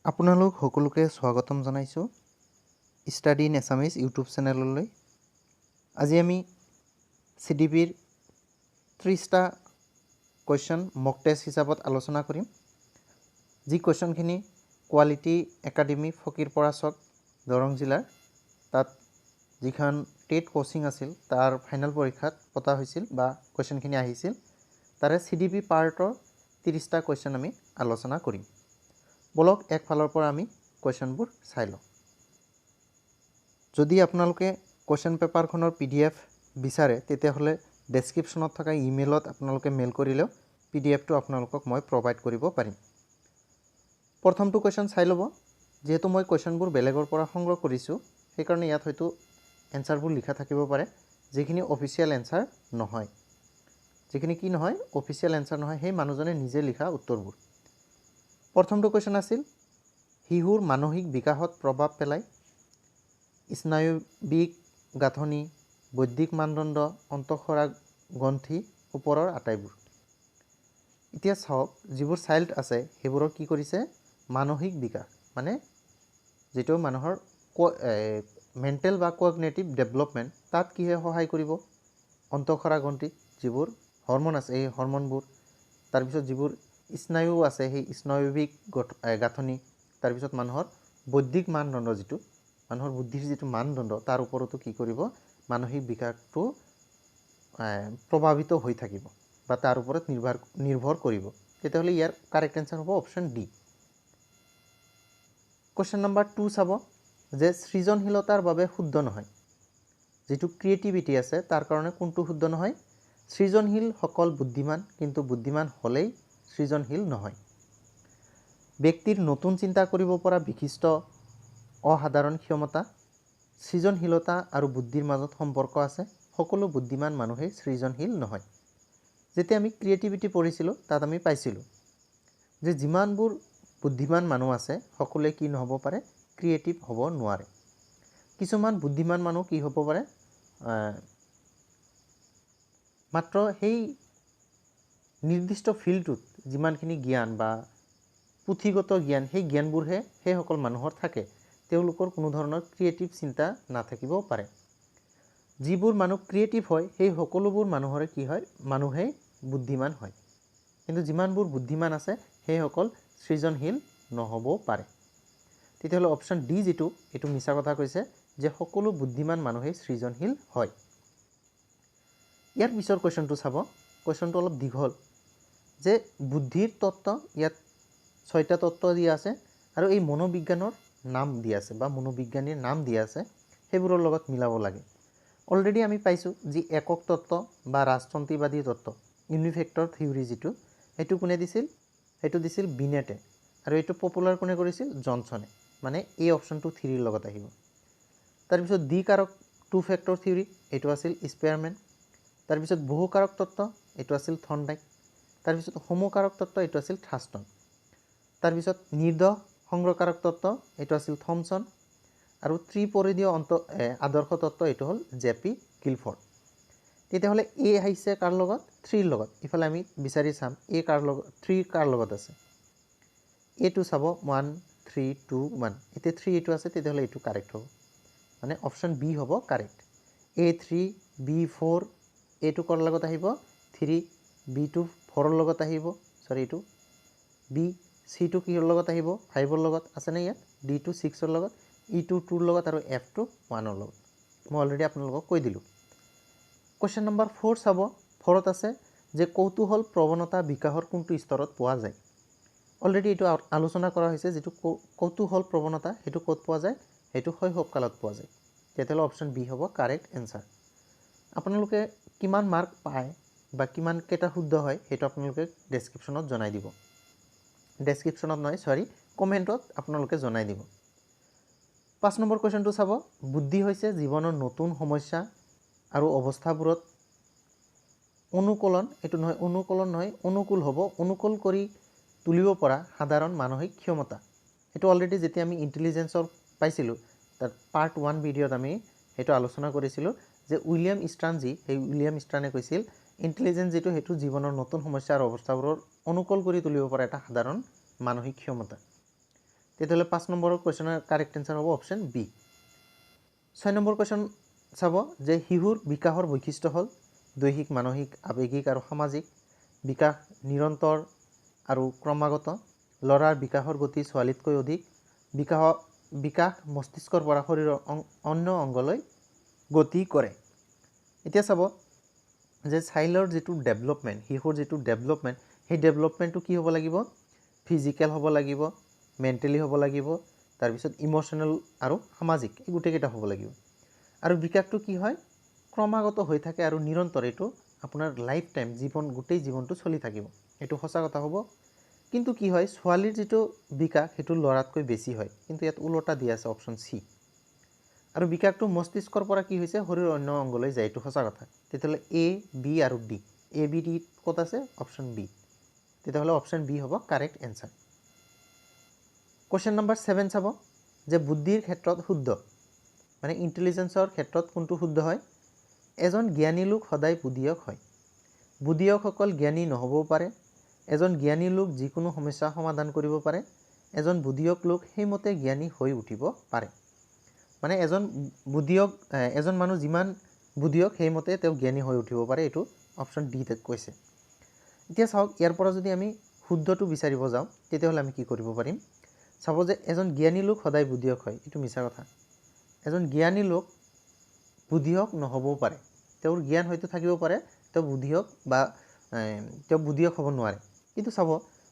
আপোনালোক সকলোকে স্বাগতম জনাইছোঁ ষ্টাডি ইন এছামিজ ইউটিউব চেনেললৈ। আজি আমি CDPৰ 30টা কুৱেশ্যন মক টেষ্ট হিচাপত আলোচনা কৰিম। যি কুৱেশ্যনখিনি কোৱালিটি একাডেমি ফকীৰপৰা চক দৰং জিলাৰ তাত যিখন টেট কোচিং আছিল তাৰ ফাইনেল পৰীক্ষাত পতা হৈছিল বা কুৱেশ্যনখিনি আহিছিল, তাৰে CDP পাৰ্টৰ 30টা কুৱেশ্যন আমি আলোচনা কৰিম। বলক একফালৰ পৰা আমি কুৱেশ্যনবোৰ চাই লওঁ। যদি আপোনালোকে কুৱেশ্যন পেপাৰখনৰ PDF বিচাৰে তেতিয়াহ'লে ডেছক্ৰিপশ্যনত থকা ইমেইলত আপোনালোকে মেইল কৰিলেও PDFটো আপোনালোকক মই প্ৰভাইড কৰিব পাৰিম। প্ৰথমটো কুৱেশ্যন চাই ল'ব। যিহেতু মই কুৱেশ্যনবোৰ বেলেগৰ পৰা সংগ্ৰহ কৰিছোঁ সেইকাৰণে ইয়াত হয়তো এনচাৰবোৰ লিখা থাকিব পাৰে যিখিনি অফিচিয়েল এনচাৰ নহয়। যিখিনি কি নহয়, অফিচিয়েল এনচাৰ নহয়, সেই মানুহজনে নিজে লিখা উত্তৰবোৰ। প্ৰথমটো কুৱেশ্যন আছিল, শিশুৰ মানসিক বিকাশত প্ৰভাৱ পেলায় স্নায়ৱিক গাঁথনি, বৌদ্ধিক মানদণ্ড, অন্তঃসৰা গ্ৰন্থি ওপৰৰ আটাইবোৰ। এতিয়া চাওক, যিবোৰ চাইল্ড আছে সেইবোৰৰ কি কৰিছে, মানসিক বিকাশ মানে যিটো মানুহৰ মেণ্টেল বা কগনেটিভ ডেভেলপমেণ্ট, তাত কিহে সহায় কৰিব, অন্তঃসৰা গ্ৰন্থি যিবোৰ হৰমন আছে এই হৰমনবোৰ, তাৰপিছত যিবোৰ স্নায়ু আছে সেই স্নায়ৱিক গাঁথনি, তাৰপিছত মানুহৰ বৌদ্ধিক মানদণ্ড, যিটো মানুহৰ বুদ্ধিৰ যিটো মানদণ্ড তাৰ ওপৰতো কি কৰিব, মানসিক বিকাশটো প্ৰভাৱিত হৈ থাকিব বা তাৰ ওপৰত নিৰ্ভৰ কৰিব। তেতিয়াহ'লে ইয়াৰ কাৰেক্ট এনচাৰ হ'ব অপশ্যন ডি। কুৱেশ্যন নম্বৰ 2 চাব যে সৃজনশীলতাৰ বাবে শুদ্ধ নহয়। যিটো ক্ৰিয়েটিভিটি আছে তাৰ কাৰণে কোনটো শুদ্ধ নহয়, সৃজনশীলসকল বুদ্ধিমান কিন্তু বুদ্ধিমান হ'লেই সৃজনশীল নহয়। ব্যক্তিৰ নতুন চিন্তা কৰিব পৰা বিশিষ্ট অসাধাৰণ ক্ষমতা, সৃজনশীলতা আৰু বুদ্ধিৰ মাজত সম্পৰ্ক আছে। সকলো বুদ্ধিমান মানুহেই সৃজনশীল নহয়। যেতিয়া আমি ক্ৰিয়েটিভিটি পঢ়িছিলোঁ তাত আমি পাইছিলোঁ যে যিমানবোৰ বুদ্ধিমান মানুহ আছে সকলোৱে কি নহ'ব পাৰে, ক্ৰিয়েটিভ হ'ব নোৱাৰে। কিছুমান বুদ্ধিমান মানুহ কি হ'ব পাৰে, মাত্ৰ সেই নিৰ্দিষ্ট ফিল্ডটোত যিমানখিনি জ্ঞান বা পুথিগত জ্ঞান, সেই জ্ঞানবোৰহে সেইসকল মানুহৰ থাকে। তেওঁলোকৰ কোনো ধৰণৰ ক্ৰিয়েটিভ চিন্তা নাথাকিব পাৰে। যিবোৰ মানুহ ক্ৰিয়েটিভ হয় সেই সকলোবোৰ মানুহৰে কি হয়, মানুহেই বুদ্ধিমান হয়। কিন্তু যিমানবোৰ বুদ্ধিমান আছে সেইসকল সৃজনশীল নহ'বও পাৰে। তেতিয়াহ'লে অপশ্যন ডি যিটো, এইটো মিছা কথা কৈছে যে সকলো বুদ্ধিমান মানুহেই সৃজনশীল হয়। ইয়াৰ পিছৰ কুৱেশ্যনটো চাব। কুৱেশ্যনটো অলপ দীঘল, যে বুদ্ধিৰ তত্ত্ব, ইয়াত 6টা তত্ত্ব দিয়া আছে আৰু এই মনোবিজ্ঞানৰ নাম দিয়া আছে বা মনোবিজ্ঞানীৰ নাম দিয়া আছে, সেইবোৰৰ লগত মিলাব লাগে। অলৰেডি আমি পাইছোঁ যি একক তত্ত্ব বা ৰাজতন্ত্ৰীবাদী তত্ত্ব, ইউনিফেক্টৰ থিয়ৰী যিটো, সেইটো কোনে দিছিল, সেইটো দিছিল বিনেটে, আৰু এইটো পপুলাৰ কোনে কৰিছিল, জনছনে। মানে এই অপশ্যনটো 3ৰ লগত আহিব। তাৰপিছত দ্বিকাৰক টু ফেক্টৰ থিয়ৰী, এইটো আছিল স্পেয়াৰমেন। তাৰপিছত বহুকাৰক তত্ত্ব, এইটো আছিল থৰ্ণ্ডাইক। তাৰপিছত সমকাৰক তত্ত্ব, এইটো আছিল থাৰ্ষ্টন। তাৰপিছত নিৰ্দেশ সংগ্ৰহকাৰক তত্ত্ব, এইটো আছিল থমছন। আৰু ত্ৰিপৰিধীয় আদৰ্শ তত্ত্ব, এইটো হ'ল জেপি গিলফৰ্ড। তেতিয়াহ'লে এ আহিছে কাৰ লগত, 3ৰ লগত। ইফালে আমি বিচাৰি চাম এ কাৰ লগত, 3 কাৰ লগত আছে। এইটো চাব 1 3 2 1, এতিয়া 3 এইটো আছে, তেতিয়াহ'লে এইটো কাৰেক্ট হ'ব, মানে অপশ্যন বি হ'ব কাৰেক্ট। A3 B4, এইটো কৰ লগত আহিব, 3, B2 4ৰ লগত আহিব, এইটো বি, C2 কিহৰ লগত আহিব, 5ৰ লগত আছেনে ইয়াত, D2 6ৰ লগত, E2 2ৰ লগত আৰু F2 1ৰ লগত। মই অলৰেডি আপোনালোকক কৈ দিলোঁ। কুৱেশ্যন নম্বৰ 4 চাব। 4ত আছে যে কৌতূহল প্ৰৱণতা বিকাশৰ কোনটো স্তৰত পোৱা যায়। অলৰেডি এইটো আলোচনা কৰা হৈছে, যিটো কৌতূহল প্ৰৱণতা সেইটো ক'ত পোৱা যায়, সেইটো শৈশৱকালত পোৱা যায়। তেতিয়াহ'লে অপশ্যন বি হ'ব কাৰেক্ট এনচাৰ। আপোনালোকে কিমান মাৰ্ক পায় বা কিমান কেইটা শুদ্ধ হয় সেইটো আপোনালোকে ডেছক্ৰিপশ্যনত জনাই দিব। ডেছক্ৰিপশ্যনত নহয়, কমেণ্টত আপোনালোকে জনাই দিব। 5 নম্বৰ কুৱেশ্যনটো চাব। বুদ্ধি হৈছে জীৱনৰ নতুন সমস্যা আৰু অৱস্থাবোৰত অনুকূল হ'ব, অনুকূল কৰি তুলিব পৰা সাধাৰণ মানসিক ক্ষমতা। সেইটো অলৰেডি যেতিয়া আমি ইণ্টেলিজেঞ্চৰ পাইছিলোঁ তাত পাৰ্ট 1 ভিডিঅ'ত আমি সেইটো আলোচনা কৰিছিলোঁ যে উইলিয়াম ষ্ট্ৰানে কৈছিল ইণ্টেলিজেঞ্চ যিটো, সেইটো জীৱনৰ নতুন সমস্যা আৰু অৱস্থাবোৰৰ অনুকূল কৰি তুলিব পৰা এটা সাধাৰণ মানসিক ক্ষমতা। তেতিয়াহ'লে 5 নম্বৰৰ কুৱেশ্যনৰ কাৰেক্ট এনচাৰ হ'ব অপশ্যন বি। 6 নম্বৰ কুৱেশ্যন চাব যে শিশুৰ বিকাশৰ বৈশিষ্ট্য হ'ল দৈহিক, মানসিক, আৱেগিক আৰু সামাজিক বিকাশ নিৰন্তৰ আৰু ক্ৰমাগত। ল'ৰাৰ বিকাশৰ গতি ছোৱালীতকৈ অধিক। বিকাশ মস্তিষ্কৰ পৰা শৰীৰৰ অন্য অংগলৈ গতি কৰে। এতিয়া চাব যে চাইল্ডৰ যিটো ডেভেলপমেণ্ট, শিশুৰ যিটো ডেভেলপমেণ্ট, সেই ডেভেলপমেণ্টটো কি হ'ব লাগিব? ফিজিকেল হ'ব লাগিব, মেণ্টেলি হ'ব লাগিব, তাৰপিছত ইম'শ্যনেল আৰু সামাজিক, এই গোটেইকেইটা হ'ব লাগিব। আৰু বিকাশটো কি হয়? ক্ৰমাগত হৈ থাকে আৰু নিৰন্তৰ, এইটো আপোনাৰ লাইফ টাইম, গোটেই জীৱনটো চলি থাকিব, এইটো সঁচা কথা হ'ব। কিন্তু কি হয়, ছোৱালীৰ যিটো বিকাশ সেইটো ল'ৰাতকৈ বেছি হয়, কিন্তু ইয়াত ওলোটা দিয়া আছে অপশ্যন চি। আৰু বিকাশটো মস্তিষ্কৰ পৰা কি হৈছে? শৰীৰৰ অন্য অংগলৈ যায়, এইটো সঁচা কথা। তেতিয়াহ'লে এ, বি আৰু ডি, এ বি ডি ক'ত আছে? Option B. তেতিয়াহ'লে অপশ্যন বি হ'ব কাৰেক্ট এনচাৰ। কুৱেশ্যন নম্বৰ 7 চাব যে বুদ্ধিৰ ক্ষেত্ৰত শুদ্ধ, মানে ইণ্টেলিজেন্সৰ ক্ষেত্ৰত কোনটো শুদ্ধ হয়? এজন জ্ঞানী লোক সদায় বুদ্ধিয়ক হয়। বুদ্ধিয়কসকল জ্ঞানী নহ'বও পাৰে। এজন জ্ঞানী লোক যিকোনো সমস্যা সমাধান কৰিব পাৰে। এজন বুদ্ধিয়ক লোক সেইমতে জ্ঞানী হৈ উঠিব পাৰে। মানে এজন মানুহ যিমান বুদ্ধিয়ক সেইমতে তেওঁ জ্ঞানী হৈ উঠিব পাৰে, এইটো অপশ্যন ডিত কৈছে। এতিয়া চাওক, ইয়াৰ পৰা যদি আমি শুদ্ধটো বিচাৰিব যাওঁ তেতিয়াহ'লে আমি কি কৰিব পাৰিম? চাব যে এজন জ্ঞানী লোক সদায় বুদ্ধিয়ক হয়, এইটো মিছা কথা। এজন জ্ঞানী লোক বুদ্ধিয়ক নহ'বও পাৰে। তেওঁৰ জ্ঞান হয়তো থাকিব পাৰে, তেওঁ বুদ্ধিয়ক হ'ব নোৱাৰে। কিন্তু চাব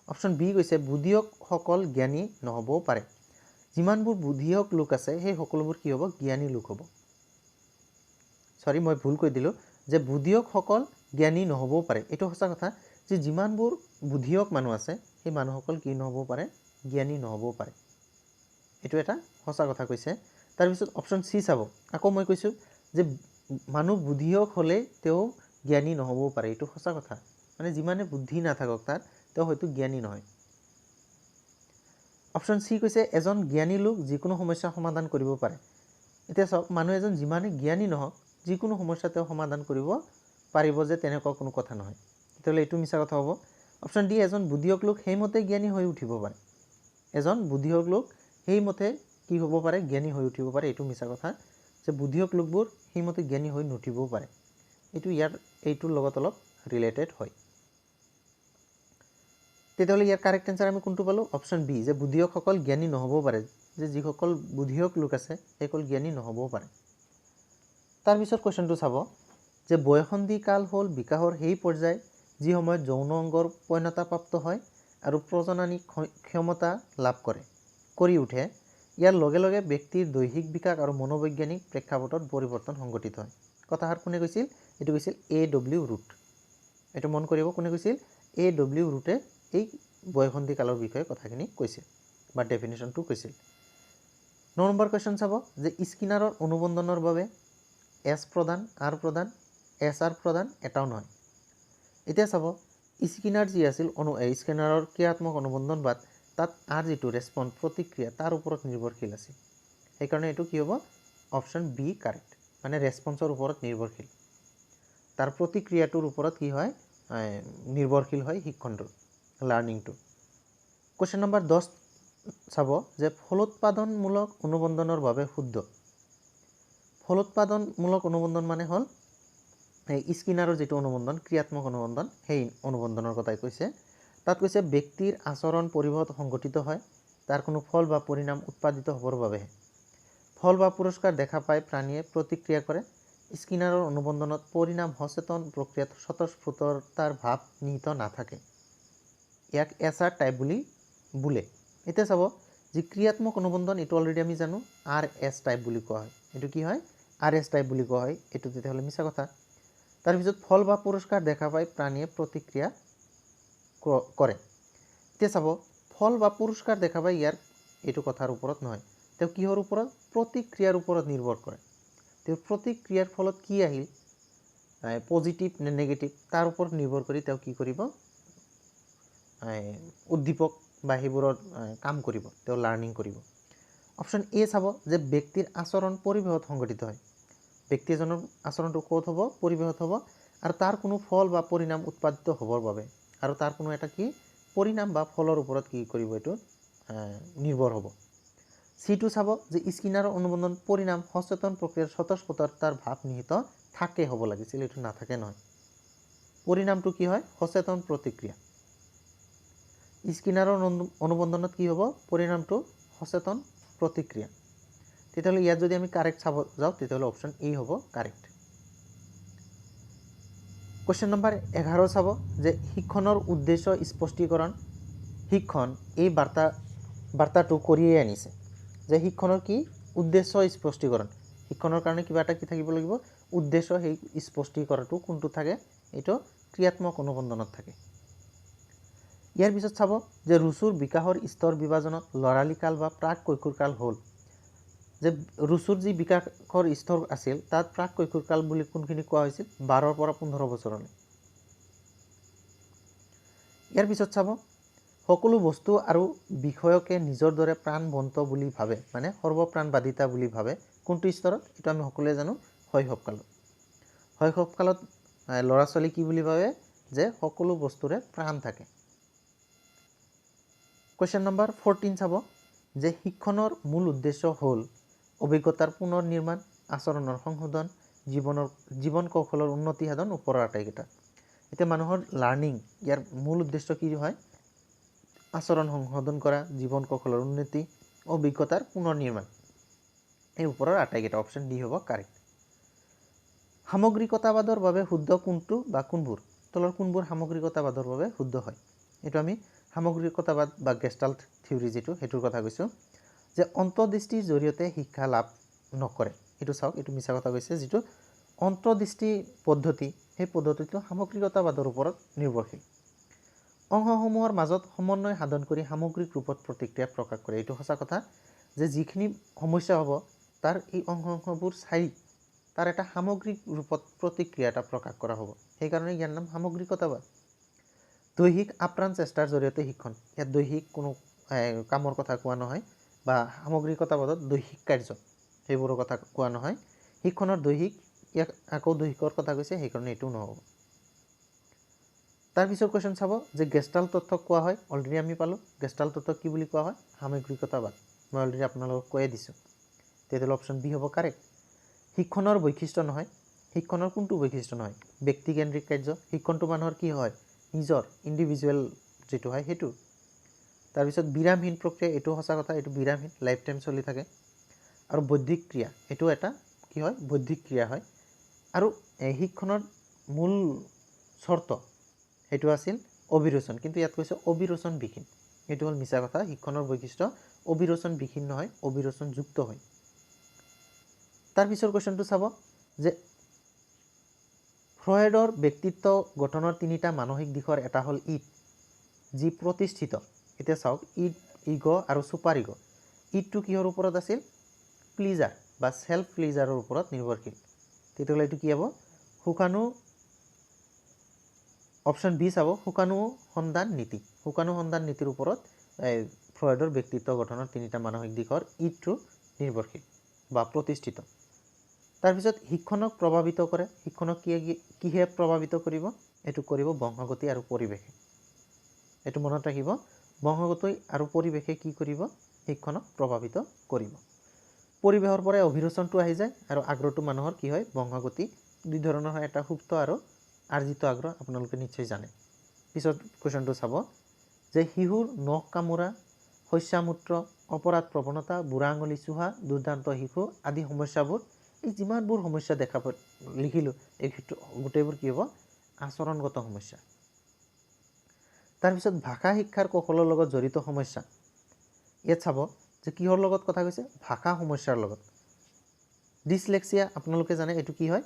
অপশ্যন বি কৈছে বুদ্ধিয়কসকল জ্ঞানী নহ'বও পাৰে। যিমানবোৰ বুদ্ধিয়ক লোক আছে সেই সকলোবোৰ কি হ'ব? জ্ঞানী লোক হ'ব। চৰি, মই ভুল কৈ দিলোঁ, যে বুদ্ধিয়কসকল জ্ঞানী নহ'বও পাৰে, এইটো সঁচা কথা। যে যিমানবোৰ বুদ্ধিয়ক মানুহ আছে সেই মানুহসকল কি নহ'বও পাৰে? জ্ঞানী নহ'বও পাৰে, এইটো এটা সঁচা কথা কৈছে। তাৰপিছত অপশ্যন চি চাব, আকৌ মই কৈছোঁ যে মানুহ বুদ্ধিয়ক হ'লে তেওঁ জ্ঞানী নহ'বও পাৰে, এইটো সঁচা কথা। মানে যিমানে বুদ্ধি নাথাকক তাৰ, তেওঁ হয়তো জ্ঞানী নহয়। অপশ্যন চি কৈছে এজন জ্ঞানী লোক যিকোনো সমস্যা সমাধান কৰিব পাৰে। এতিয়া চাওক, মানুহ এজন যিমানে জ্ঞানী নহওক যিকোনো সমস্যা তেওঁ সমাধান কৰিব পাৰিব যে তেনেকুৱা কোনো কথা নহয়। তেতিয়াহ'লে এইটো মিছা কথা হ'ব। অপশ্যন ডি এজন বুদ্ধিয়ক লোক সেইমতে জ্ঞানী হৈ উঠিব পাৰে। এজন বুদ্ধিয়ক লোক সেইমতে কি হ'ব পাৰে? জ্ঞানী হৈ উঠিব পাৰে, এইটো মিছা কথা। যে বুদ্ধিয়ক লোকবোৰ সেইমতে জ্ঞানী হৈ নুঠিবও পাৰে, এইটোৰ লগত অলপ ৰিলেটেড হয়। তেতিয়াহ'লে ইয়াৰ কাৰেক্ট এনচাৰ আমি কোনটো পালোঁ? অপশ্যন বি, যে বুদ্ধিয়কসকল জ্ঞানী নহ'বও পাৰে। যে যিসকল বুদ্ধিয়ক লোক আছে সেইসকল জ্ঞানী নহ'বও পাৰে। তাৰপিছত কুৱেশ্যনটো চাব যে বয়সন্ধি কাল হ'ল বিকাশৰ সেই পৰ্যায় যি সময়ত যৌন অংগৰ পূৰ্ণতাপ্ৰাপ্ত হয় আৰু প্ৰজননী ক্ষমতা লাভ কৰি উঠে। ইয়াৰ লগে লগে ব্যক্তিৰ দৈহিক বিকাশ আৰু মনোবৈজ্ঞানিক প্ৰেক্ষাপটত পৰিৱৰ্তন সংঘটিত হয়। কথাষাৰ কোনে কৈছিল? এইটো কৈছিল A.W. ৰুট। এইটো মন কৰিব, কোনে কৈছিল? A.W. ৰুটে এই বয়সন্ধি কালৰ বিষয়ে কথাখিনি কৈছিল বা ডেফিনেশ্যনটো কৈছিল। 9 নম্বৰ কুৱেশ্যন চাব যে স্কিনাৰৰ অনুবন্ধনৰ বাবে এছ প্ৰদান, আৰ প্ৰদান, এছ আৰ প্ৰদান এটাও নহয়। এতিয়া চাব, স্কিনাৰ যি আছিল স্কিনাৰৰ ক্ৰিয়াত্মক অনুবন্ধনবাদ, তাত আৰ যিটো ৰেছপন্স, প্ৰতিক্ৰিয়া, তাৰ ওপৰত নিৰ্ভৰশীল আছিল। সেইকাৰণে এইটো কি হ'ব? অপশ্যন বি কাৰেক্ট, মানে ৰেছপন্সৰ ওপৰত নিৰ্ভৰশীল, তাৰ প্ৰতিক্ৰিয়াটোৰ ওপৰত কি হয়? নিৰ্ভৰশীল হয় শিক্ষণটো, লাৰ্ণিংটো। কুৱেশ্যন নম্বৰ 10 চাব যে ফলোৎপাদনমূলক অনুবন্ধনৰ বাবে শুদ্ধ। ফলোৎপাদনমূলক অনুবন্ধন মানে হ'ল স্কিনাৰৰ যিটো অনুবন্ধন, ক্ৰিয়াত্মক অনুবন্ধন, সেই অনুবন্ধনৰ কথাই কৈছে। তাত কৈছে ব্যক্তিৰ আচৰণ পৰিৱৰ্তন সংঘটিত হয় তাৰ কোনো ফল বা পৰিণাম উৎপাদিত হ'বৰ বাবেহে। ফল বা পুৰস্কাৰ দেখা পাই প্ৰাণীয়ে প্ৰতিক্ৰিয়া কৰে। স্কিনাৰৰ অনুবন্ধনত পৰিণাম সচেতন প্ৰক্ৰিয়াত স্বতঃস্ফূৰ্ততাৰ ভাৱ নিহিত নাথাকে। ইয়াক এছআৰ টাইপ বুলি বোলে। এতিয়া চাব যি ক্ৰিয়াত্মক অনুবন্ধন, এইটো অলৰেডি আমি জানো RS টাইপ বুলি কোৱা হয়। এইটো কি হয়? RS টাইপ বুলি কোৱা হয়। এইটো তেতিয়াহ'লে মিছা কথা। তাৰপিছত ফল বা পুৰস্কাৰ দেখা পাই প্ৰাণীয়ে প্ৰতিক্ৰিয়া কৰে। এতিয়া চাব, ফল বা পুৰস্কাৰ দেখা পাই এইটো কথাৰ ওপৰত নহয়, তেওঁ কিহৰ ওপৰত? প্ৰতিক্ৰিয়াৰ ওপৰত নিৰ্ভৰ কৰে। তেওঁ প্ৰতিক্ৰিয়াৰ ফলত কি আহিল, পজিটিভ নে নেগেটিভ, তাৰ ওপৰত নিৰ্ভৰ কৰি তেওঁ কি কৰিব? উদ্দীপক বা সেইবোৰত কাম কৰিব, তেওঁ লাৰ্ণিং কৰিব। অপশ্যন এ চাব যে ব্যক্তিৰ আচৰণ পৰিৱেশত সংঘটিত হয়। ব্যক্তি এজনৰ আচৰণটো ক'ত হ'ব? পৰিৱেশত হ'ব, আৰু তাৰ কোনো ফল বা পৰিণাম উৎপাদিত হ'বৰ বাবে, আৰু তাৰ কোনো এটা কি পৰিণাম বা ফলৰ ওপৰত কি কৰিব? এইটো নিৰ্ভৰ হ'ব। C2 চাব যে স্কিনাৰৰ অনুবন্ধন পৰিণাম সচেতন প্ৰক্ৰিয়াৰ স্বতঃস্ফূৰ্ততাৰ ভাৱ নিহিত থাকে হ'ব লাগিছিল, এইটো নাথাকে নহয়। পৰিণামটো কি হয়? সচেতন প্ৰতিক্ৰিয়া। স্কিনাৰৰ অনুবন্ধনত কি হ'ব? পৰিণামটো সচেতন প্ৰতিক্ৰিয়া। তেতিয়াহ'লে ইয়াত যদি আমি কাৰেক্ট চাব যাওঁ তেতিয়াহ'লে অপশ্যন এ হ'ব কাৰেক্ট। কুৱেশ্যন নম্বৰ 11 চাব যে শিক্ষণৰ উদ্দেশ্য স্পষ্টীকৰণ। শিক্ষণ এই বাৰ্তাটো কঢ়িয়াই আনিছে যে শিক্ষণৰ কি উদ্দেশ্য স্পষ্টীকৰণ। শিক্ষণৰ কাৰণে কিবা এটা কি থাকিব লাগিব? উদ্দেশ্য। সেই স্পষ্টীকৰণটো কোনটো থাকে? এইটো ক্ৰিয়াত্মক অনুবন্ধনত থাকে। ইয়াৰ পিছত চাব যে ৰুচুৰ বিকাশৰ স্তৰ বিভাজনত লৰালি কাল বা প্ৰাক কৈশোৰ কাল হ'ল। যে ৰুচুৰ যি বিকাশৰ স্তৰ আছিল তাত প্ৰাক কৈশোৰ কাল বুলি কোনখিনি কোৱা হৈছিল? 12 পৰা 15 বছৰলৈ। ইয়াৰ পিছত চাব সকলো বস্তু আৰু বিষয়কে নিজৰ দৰে প্ৰাণবন্ত বুলি ভাবে, মানে সৰ্বপ্ৰাণবাদিতা বুলি ভাবে। কোনটো স্তৰত? এইটো আমি সকলোৱে জানো শৈশৱ কালত। শৈশৱ কালত ল'ৰা ছোৱালী কি বুলি ভাবে? যে সকলো বস্তুৰে প্ৰাণ থাকে। কুৱেশ্যন নম্বৰ 14 চাব যে শিক্ষণৰ মূল উদ্দেশ্য হ'ল অভিজ্ঞতাৰ পুনৰ নিৰ্মাণ, আচৰণৰ সংশোধন, জীৱন কৌশলৰ উন্নতি সাধন, ওপৰৰ আটাইকেইটা। এতিয়া মানুহৰ লাৰ্ণিং ইয়াৰ মূল উদ্দেশ্য কি হয়? আচৰণ সংশোধন কৰা, জীৱন কৌশলৰ উন্নতি, অভিজ্ঞতাৰ পুনৰ নিৰ্মাণ। এই ওপৰৰ আটাইকেইটা। অপশ্যন ডি হ'ব কাৰেক্ট। সামগ্ৰিকতাবাদৰ বাবে শুদ্ধ কোনটো বা কোনবোৰ? তলৰ কোনবোৰ সামগ্ৰিকতাবাদৰ বাবে শুদ্ধ হয়? এইটো আমি সামগ্ৰিকতাবাদ বা গেষ্টাল্ট থিওৰি যিটো সেইটোৰ কথা কৈছোঁ। যে অন্তৰ্দৃষ্টিৰ জৰিয়তে শিক্ষা লাভ নকৰে। এইটো চাওক, এইটো মিছা কথা কৈছে। যিটো অন্তৰ্দৃষ্টি পদ্ধতি সেই পদ্ধতিটো সামগ্ৰিকতাবাদৰ ওপৰত নিৰ্ভৰশীল। অংশসমূহৰ মাজত সমন্বয় সাধন কৰি সামগ্ৰিক ৰূপত প্ৰতিক্ৰিয়া প্ৰকাশ কৰে। এইটো সঁচা কথা যে যিখিনি সমস্যা হ'ব তাৰ এই অংশবোৰ চাই তাৰ এটা সামগ্ৰিক ৰূপত প্ৰতিক্ৰিয়া এটা প্ৰকাশ কৰা হ'ব। সেইকাৰণে ইয়াৰ নাম সামগ্ৰিকতাবাদ। দৈহিক আপ্ৰাণ চেষ্টাৰ জৰিয়তে শিক্ষণ। ইয়াত দৈহিক কোনো কামৰ কথা কোৱা নহয় বা সামগ্ৰিকতাবাদত দৈহিক কাৰ্য সেইবোৰৰ কথা কোৱা নহয়। শিক্ষণৰ দৈহিক, ইয়াক আকৌ দৈহিকৰ কথা কৈছে, সেইকাৰণে এইটো নহ'ব। তাৰপিছৰ কুৱেশ্যন চাব যে গেষ্টাল্ট তত্ত্বক কোৱা হয়, অলৰেডি আমি পালোঁ। গেষ্টাল্ট তত্ত্বক কি বুলি কোৱা হয়? সামগ্ৰিকতাবাদ। মই অলৰেডি আপোনালোকক কৈয়ে দিছোঁ। তেতিয়াহ'লে অপশ্যন বি হ'ব কাৰেক্ট। শিক্ষণৰ বৈশিষ্ট্য নহয়। শিক্ষণৰ কোনটো বৈশিষ্ট্য নহয়? ব্যক্তিকেন্দ্ৰিক কাৰ্য। শিক্ষণটো মানুহৰ কি হয়? নিজৰ ইণ্ডিভিজুৱেল যিটো হয় সেইটো। তাৰপিছত বিৰামহীন প্ৰক্ৰিয়া, এইটো সঁচা কথা, এইটো বিৰামহীন, লাইফ টাইম চলি থাকে। আৰু বৌদ্ধিক ক্ৰিয়া, এইটো এটা কি হয়? বৌদ্ধিক ক্ৰিয়া হয়। আৰু শিক্ষণৰ মূল চৰ্ত সেইটো আছিল অভিৰোচন, কিন্তু ইয়াত কৈছে অভিৰোচনবিহীন। এইটো হ'ল মিছা কথা। শিক্ষণৰ বৈশিষ্ট্য অভিৰোচনবিহীন নহয়, অভিৰোচনযুক্ত হয়। তাৰপিছৰ কুৱেশ্যনটো চাব যে ফ্ৰয়েডৰ ব্যক্তিত্ব গঠনৰ 3টা মানসিক দিশৰ এটা হ'ল ইড, যি প্ৰতিষ্ঠিত। এতিয়া চাওক, ইড, ইগ' আৰু ছুপাৰ ইগ'। ইডটো কিহৰ ওপৰত আছিল? প্লিজাৰ বা চেল্ফ প্লিজাৰৰ ওপৰত নিৰ্ভৰশীল। তেতিয়াহ'লে এইটো কি হ'ব? সুখানু। অপশ্যন বি চাব, সুখানুসন্ধান নীতি। সুখানুসন্ধান নীতিৰ ওপৰত ফ্ৰয়েডৰ ব্যক্তিত্ব গঠনৰ 3টা মানসিক দিশৰ ইডটো নিৰ্ভৰশীল বা প্ৰতিষ্ঠিত। তাৰপিছত শিক্ষণক প্ৰভাৱিত কৰে। শিক্ষণক কিহে প্ৰভাৱিত কৰিব? এইটো কৰিব বংশগতি আৰু পৰিৱেশে। এইটো মনত ৰাখিব, বংশগতি আৰু পৰিৱেশে কি কৰিব? শিক্ষণক প্ৰভাৱিত কৰিব। পৰিৱেশৰ পৰাই অভিৰোচনটো আহি যায় আৰু আগ্ৰহটো মানুহৰ কি হয়? বংশগতি। দুই ধৰণৰ হয়, এটা সুপ্ত আৰু আৰ্জিত আগ্ৰহ, আপোনালোকে নিশ্চয় জানে। পিছত কুৱেশ্যনটো চাব যে শিশুৰ নখ কামোৰা, শস্যামূত্ৰ, অপৰাধ প্ৰৱণতা, বুঢ়া আঙুলি চুহা, দুৰ্দান্ত শিশু আদি সমস্যাবোৰ, এই যিমানবোৰ সমস্যা দেখা লিখিলোঁ এই গোটেইবোৰ কি হ'ব? আচৰণগত সমস্যা। তাৰপিছত ভাষা শিক্ষাৰ কৌশলৰ লগত জড়িত সমস্যা। ইয়াত চাব যে কিহৰ লগত কথা কৈছে? ভাষা সমস্যাৰ লগত। ডিছলেক্সিয়া আপোনালোকে জানে এইটো কি হয়?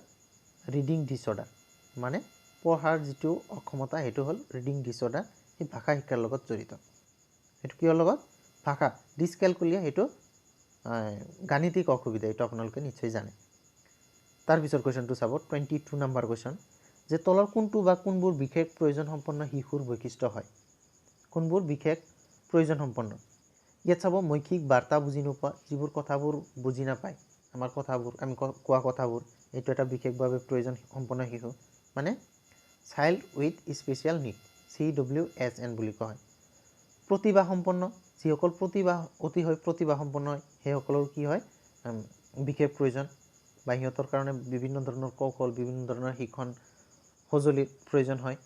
ৰিডিং ডিছঅৰ্ডাৰ, মানে পঢ়াৰ যিটো অক্ষমতা সেইটো হ'ল ৰিডিং ডিছঅৰ্ডাৰ। সেই ভাষা শিক্ষাৰ লগত জড়িত। সেইটো কিহৰ লগত? ভাষা। ডিছকেলকুলিয়া সেইটো গাণিতিক অসুবিধা, এইটো আপোনালোকে নিশ্চয় জানে। তাৰপিছৰ কুৱেশ্যনটো চাব, 22 নম্বৰ কুৱেশ্যন যে তলৰ কোনটো বা কোনবোৰ বিশেষ প্ৰয়োজন সম্পন্ন শিশুৰ বৈশিষ্ট্য হয়? কোনবোৰ বিশেষ প্ৰয়োজন সম্পন্ন? ইয়াত চাব মৌখিক বাৰ্তা বুজি নোপোৱা, যিবোৰ কথাবোৰ বুজি নাপায়, আমাৰ কথাবোৰ, আমি কোৱা কথাবোৰ, এইটো এটা বিশেষভাৱে প্ৰয়োজন সম্পন্ন শিশু, মানে child with special need, CWSN বুলি কোৱা হয়। প্ৰতিভা সম্পন্ন, যিসকল অতিশয় প্ৰতিভা সম্পন্ন সেইসকলৰ কি হয় বিশেষ প্ৰয়োজন বা সিহঁতৰ কাৰণে বিভিন্ন ধৰণৰ কৌশল বিভিন্ন ধৰণৰ শিক্ষণ সঁজুলিৰ প্ৰয়োজন হয়।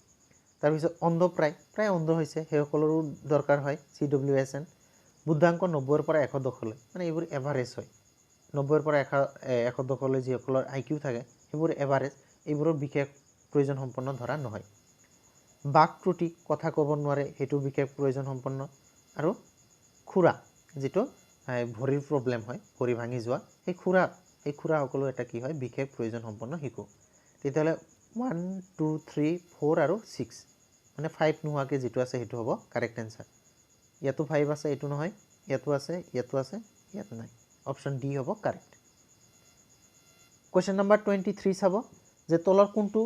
তাৰপিছত অন্ধ প্ৰায় অন্ধ হৈছে সেইসকলৰো দৰকাৰ হয় CWSN। বুদ্ধাংক 90ৰ পৰা 110লৈ মানে এইবোৰ এভাৰেজ হয়। 90ৰ পৰা 110লৈ যিসকলৰ IQ থাকে সেইবোৰ এভাৰেজ, এইবোৰৰ বিশেষ প্ৰয়োজন সম্পন্ন ধৰা নহয়। বাক ত্ৰুটি কথা ক'ব নোৱাৰে সেইটো বিশেষ প্ৰয়োজন সম্পন্ন। আৰু খুৰা যিটো ভৰিৰ প্ৰব্লেম হয়, ভৰি ভাঙি যোৱা, সেই খুৰা সকলো এটা কি হয় বিশেষ প্ৰয়োজন সম্পন্ন শিশু। তেতিয়াহ'লে 1, 2, 3, 4 আৰু 6 মানে 5 নোহোৱাকৈ যিটো আছে সেইটো হ'ব কাৰেক্ট এনচাৰ। ইয়াতো 5 আছে, এইটো নহয়, ইয়াতো আছে, ইয়াতো আছে, ইয়াত নাই। অপশ্যন ডি হ'ব কাৰেক্ট। কুৱেশ্যন নম্বৰ 23 চাব যে তলৰ কোনটো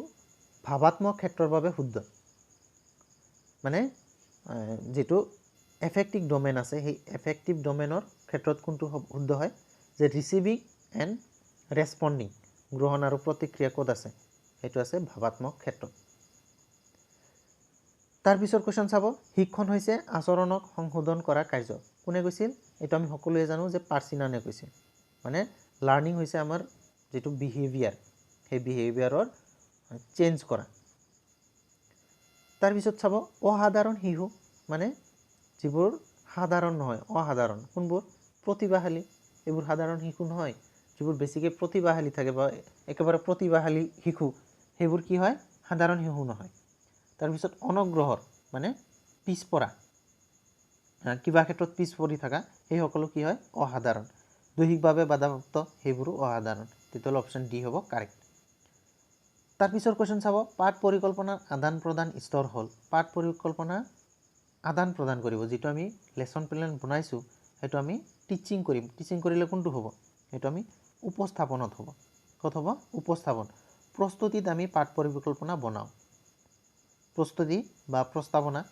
ভাৱাত্মক ক্ষেত্ৰৰ বাবে শুদ্ধ। মানে যেটো এফেক্টিভ ডোমেইন আছে সেই এফেক্টিভ ডোমেইনৰ ক্ষেত্ৰত কোনটো শুদ্ধ হয় যে ৰিচিভিং এণ্ড ৰেছপন্ডিং, গ্ৰহণ আৰু প্ৰতিক্ৰিয়া ক'ত আছে, সেইটো আছে ভাৱাত্মক ক্ষেত্ৰত। তাৰ পিছৰ কোৱেশ্যন চাব শিক্ষণ হৈছে আচৰণক সংশোধন কৰা কাৰ্য। কোনে কৈছিল? এইটো আমি সকলোৱে জানো যে পাৰ্চিনানে কৈছিল। মানে লাৰ্নিং হৈছে আমাৰ যেটো বিহেভিয়াৰ, সেই বিহেভিয়াৰৰ চেঞ্জ কৰা। তাৰপিছত চাব অসাধাৰণ শিশু মানে যিবোৰ সাধাৰণ নহয় অসাধাৰণ, কোনবোৰ? প্ৰতিভাশালী, এইবোৰ সাধাৰণ শিশু নহয়। যিবোৰ বেছিকৈ প্ৰতিভাশালী থাকে বা একেবাৰে প্ৰতিভাশালী শিশু সেইবোৰ কি হয় সাধাৰণ শিশু নহয়। তাৰপিছত অনগ্ৰহৰ মানে পিছপৰা, কিবা ক্ষেত্ৰত পিছ পৰি থকা সেইসকলো কি হয় অসাধাৰণ। দৈহিকভাৱে বাধাপ্ৰাপ্ত সেইবোৰো অসাধাৰণ। তেতিয়াহ'লে অপশ্যন ডি হ'ব কাৰেক্ট। তাৰপিছৰ কুৱেশ্যন চাব পাঠ পৰিকল্পনাৰ আদান প্ৰদান স্তৰ হ'ল। পাঠ পৰিকল্পনা আদান প্ৰদান কৰিব, যিটো আমি লেচন প্লেন বনাইছোঁ সেইটো আমি টিচিং কৰিম। টিচিং কৰিলে কোনটো হ'ব? সেইটো আমি উপস্থাপনত হ'ব। ক'ত হ'ব? উপস্থাপন। প্ৰস্তুতিত আমি পাঠ পৰিকল্পনা বনাওঁ, প্ৰস্তুতি বা প্ৰস্তাৱনা।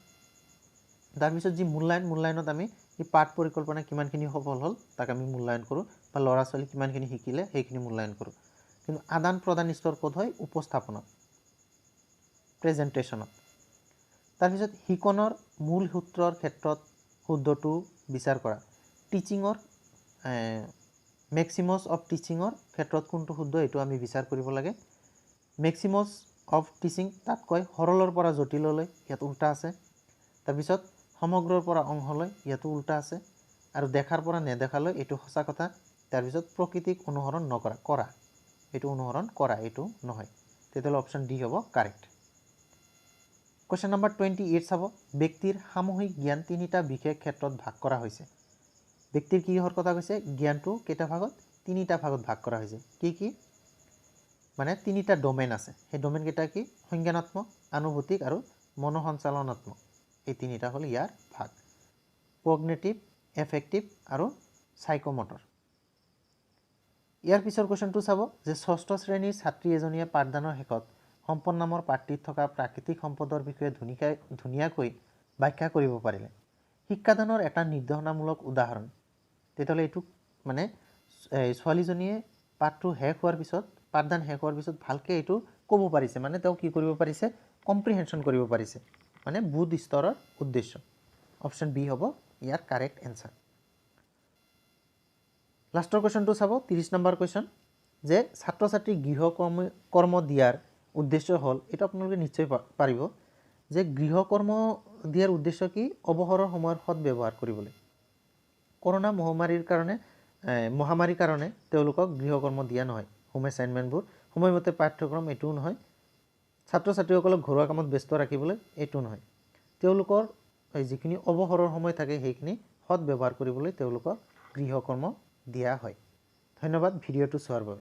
তাৰপিছত যি মূল্যায়নত আমি এই পাঠ পৰিকল্পনা কিমানখিনি সফল হ'ল তাক আমি মূল্যায়ন কৰোঁ, বা ল'ৰা ছোৱালী কিমানখিনি শিকিলে সেইখিনি মূল্যায়ন কৰোঁ। কিন্তু আদান প্ৰদান স্তৰ ক'ত হয়? উপস্থাপনত, প্ৰেজেণ্টেশ্যনত। তাৰপিছত শিকনৰ মূল সূত্ৰৰ ক্ষেত্ৰত শুদ্ধটো বিচাৰ কৰা। টিচিঙৰ মেক্সিমছ অফ টিচিঙৰ ক্ষেত্ৰত কোনটো শুদ্ধ এইটো আমি বিচাৰ কৰিব লাগে। মেক্সিমছ অফ টিচিং তাত কয় সৰলৰ পৰা জটিললৈ, ইয়াত উল্টা আছে। তাৰপিছত সমগ্ৰৰ পৰা অংশলৈ, ইয়াতো উল্টা আছে। আৰু দেখাৰ পৰা নেদেখালৈ, এইটো সঁচা কথা। তাৰপিছত প্ৰকৃতিক অনুসৰণ নকৰা, কৰা, এইটো অনুসৰণ কৰা, এইটো নহয়। তেতিয়াহ'লে অপশ্যন ডি হ'ব কাৰেক্ট। কুৱেশ্যন নম্বৰ 28 চাব ব্যক্তিৰ সামূহিক জ্ঞান তিনিটা বিশেষ ক্ষেত্ৰত ভাগ কৰা হৈছে। ব্যক্তিৰ কিহৰ কথা কৈছে? জ্ঞানটো কেইটা ভাগত? তিনিটা ভাগত ভাগ কৰা হৈছে। কি কি? মানে তিনিটা ডোমেইন আছে। সেই ডোমেইন কেইটা কি? সংজ্ঞানাত্মক, আনুভূতিক আৰু মনোসঞ্চালনাত্মক। এই তিনিটা হ'ল ইয়াৰ ভাগ। কগনিটিভ, এফেক্টিভ আৰু সাইকোমটৰ। ইয়াৰ পিছৰ কুৱেশ্যনটো চাব যে ষষ্ঠ শ্ৰেণীৰ ছাত্ৰী এজনীয়ে পাঠদানৰ শেষত সম্পদ নামৰ পাঠটিত থকা প্ৰাকৃতিক সম্পদৰ বিষয়ে ধুনীয়াকৈ ব্যাখ্যা কৰিব পাৰিলে। শিক্ষাদানৰ এটা নিৰ্দেশনামূলক উদাহৰণ। তেতিয়াহ'লে এইটো মানে ছোৱালীজনীয়ে পাঠটো শেষ হোৱাৰ পিছত, পাঠদান শেষ হোৱাৰ পিছত ভালকৈ এইটো ক'ব পাৰিছে, মানে তেওঁ কি কৰিব পাৰিছে? কম্প্ৰিহেনশ্যন কৰিব পাৰিছে, মানে বুধ স্তৰৰ উদ্দেশ্য। অপশ্যন বি হ'ব ইয়াৰ কাৰেক্ট এনচাৰ। লাষ্টৰ কুৱেশ্যনটো চাব 30 নম্বৰ কুৱেশ্যন যে ছাত্ৰ ছাত্ৰীক গৃহকৰ্ম দিয়াৰ উদ্দেশ্য হ'ল, এইটো আপোনালোকে নিশ্চয় পাৰিব যে গৃহকৰ্ম দিয়াৰ উদ্দেশ্য কি? অৱসৰৰ সময়ৰ সৎ ব্যৱহাৰ কৰিবলৈ। কৰোনা মহামাৰীৰ কাৰণে তেওঁলোকক গৃহকৰ্ম দিয়া নহয়, হোম এছাইনমেণ্টবোৰ সময়মতে পাঠ্যক্ৰম এইটোও নহয়, ছাত্ৰ ছাত্ৰীসকলক ঘৰুৱা কামত ব্যস্ত ৰাখিবলৈ এইটো নহয়। তেওঁলোকৰ যিখিনি অৱসৰৰ সময় থাকে সেইখিনি সৎ ব্যৱহাৰ কৰিবলৈ তেওঁলোকক গৃহকৰ্ম দিয়া হয়। ধন্যবাদ ভিডিঅ'টো চোৱাৰ বাবে।